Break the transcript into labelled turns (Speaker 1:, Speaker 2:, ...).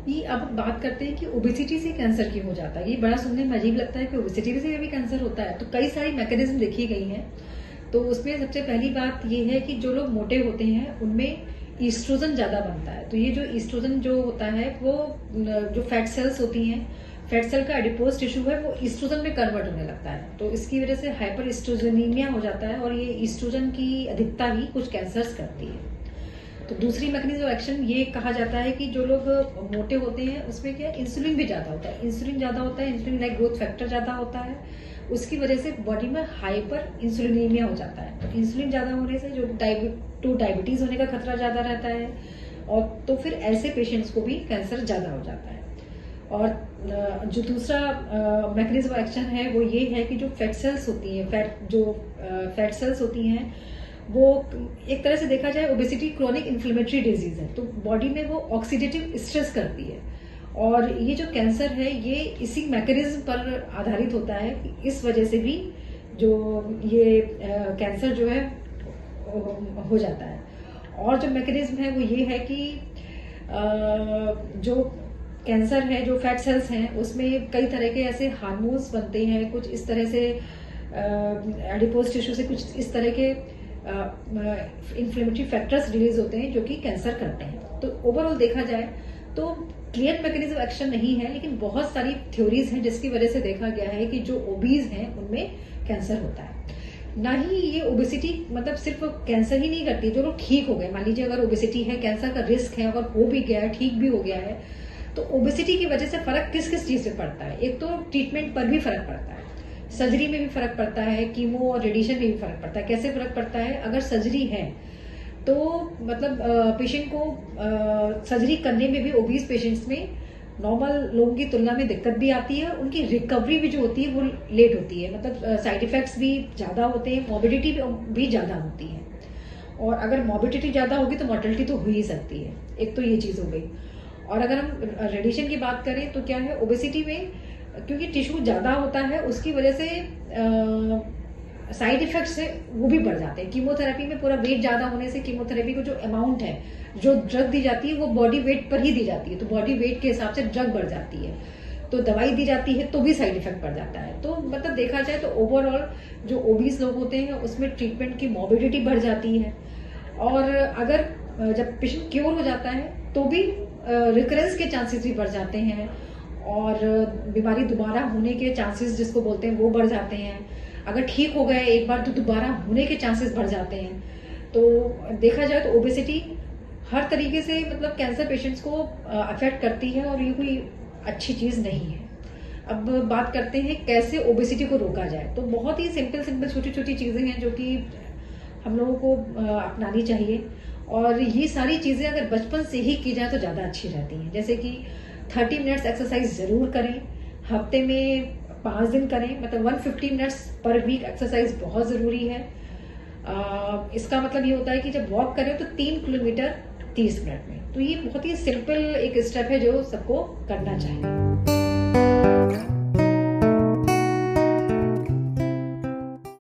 Speaker 1: ये अब बात करते हैं कि ओबेसिटी से कैंसर क्यों हो जाता है। ये बड़ा सुनने में अजीब लगता है कि ओबेसिटी से भी कैंसर होता है। तो कई सारी मैकेनिज्म देखी गई हैं। तो उसमें सबसे पहली बात ये है कि जो लोग मोटे होते हैं उनमें ईस्ट्रोजन ज्यादा बनता है। तो ये जो ईस्ट्रोजन जो होता है वो जो फैट सेल्स होती हैं, फैट सेल का एडिपोज टिश्यू है वो ईस्ट्रोजन में कन्वर्ट होने लगता है। तो इसकी वजह से हाइपर ईस्ट्रोजनीमिया हो जाता है और ये ईस्ट्रोजन की अधिकता ही कुछ कैंसर्स करती है। तो दूसरी मैकेनिज्म ऑफ एक्शन ये कहा जाता है कि जो लोग मोटे होते हैं उसमें क्या इंसुलिन भी ज्यादा होता है। इंसुलिन ज्यादा होता है, इंसुलिन लाइक ग्रोथ फैक्टर ज्यादा होता है, उसकी वजह से बॉडी में हाइपर इंसुलिनीमिया हो जाता है। तो इंसुलिन ज्यादा होने से जो डायबिटीज होने का खतरा ज्यादा रहता है और तो फिर ऐसे पेशेंट्स को भी कैंसर ज्यादा हो जाता है। और जो दूसरा मैकेनिज्म ऑफ एक्शन है वो ये है कि जो फैट सेल्स होती हैं, फैट सेल्स होती हैं वो एक तरह से देखा जाए ओबेसिटी क्रोनिक इन्फ्लेमेटरी डिजीज है। तो बॉडी में वो ऑक्सीडेटिव स्ट्रेस करती है और ये जो कैंसर है ये इसी मैकेनिज्म पर आधारित होता है कि इस वजह से भी जो ये कैंसर जो है हो जाता है। और जो मैकेनिज्म है वो ये है कि जो कैंसर है, जो फैट सेल्स हैं उसमें कई तरह के ऐसे हार्मोन्स बनते हैं, कुछ इस तरह से एडिपोज टिश्यू से कुछ इस तरह के इन्फ्लेमेटरी फैक्टर्स रिलीज होते हैं जो कि कैंसर करते हैं। तो ओवरऑल देखा जाए तो क्लियर मैकेनिज्म एक्शन नहीं है, लेकिन बहुत सारी थ्योरीज हैं जिसकी वजह से देखा गया है कि जो ओबीज हैं उनमें कैंसर होता है। ना ही ये ओबेसिटी मतलब सिर्फ कैंसर ही नहीं करती, जो लोग ठीक हो गए, मान लीजिए अगर ओबेसिटी है, कैंसर का रिस्क है, अगर हो भी गया है, ठीक भी हो गया है, तो ओबेसिटी की वजह से फर्क किस किस चीज से पड़ता है। एक तो ट्रीटमेंट पर भी फर्क पड़ता है, सर्जरी में भी फर्क पड़ता है, कीमो और रेडिएशन में भी फर्क पड़ता है। कैसे फर्क पड़ता है? अगर सर्जरी है तो मतलब पेशेंट को सर्जरी करने में भी ओबीज पेशेंट्स में नॉर्मल लोगों की तुलना में दिक्कत भी आती है, उनकी रिकवरी भी जो होती है वो लेट होती है, मतलब साइड इफेक्ट्स भी ज्यादा होते हैं, मॉर्बिडिटी भी ज्यादा होती है। और अगर मॉर्बिडिटी ज्यादा होगी तो मॉर्टेलिटी तो हो ही सकती है। एक तो ये चीज हो गई। और अगर हम रेडिएशन की बात करें तो क्या है, ओबेसिटी में क्योंकि टिश्यू ज्यादा होता है उसकी वजह से साइड इफेक्ट्स है वो भी बढ़ जाते हैं। कीमोथेरेपी में पूरा वेट ज्यादा होने से कीमोथेरेपी को जो अमाउंट है, जो ड्रग दी जाती है वो बॉडी वेट पर ही दी जाती है, तो बॉडी वेट के हिसाब से ड्रग बढ़ जाती है। तो दवाई दी जाती है तो भी साइड इफेक्ट बढ़ जाता है। तो मतलब देखा जाए तो ओवरऑल जो ओबीस लोग होते हैं उसमें ट्रीटमेंट की मॉर्बिडिटी बढ़ जाती है। और अगर जब पेशेंट क्योर हो जाता है तो भी रिकरेंस के चांसेस भी बढ़ जाते हैं और बीमारी दोबारा होने के चांसेस जिसको बोलते हैं वो बढ़ जाते हैं। अगर ठीक हो गए एक बार तो दोबारा होने के चांसेस बढ़ जाते हैं। तो देखा जाए तो ओबेसिटी हर तरीके से मतलब कैंसर पेशेंट्स को अफेक्ट करती है और ये कोई अच्छी चीज नहीं है। अब बात करते हैं कैसे ओबेसिटी को रोका जाए। तो बहुत ही सिंपल छोटी छोटी चीजें हैं जो कि हम लोगों को अपनानी चाहिए और ये सारी चीजें अगर बचपन से ही की जाए तो ज्यादा अच्छी रहती हैं। जैसे कि 30 मिनट्स एक्सरसाइज जरूर करें, हफ्ते में 5 दिन करें, मतलब 150 मिनट्स पर वीक एक्सरसाइज बहुत जरूरी है। इसका मतलब ये होता है कि जब वॉक करें तो 3 किलोमीटर 30 मिनट में। तो ये बहुत ही सिंपल एक स्टेप है जो सबको करना चाहिए।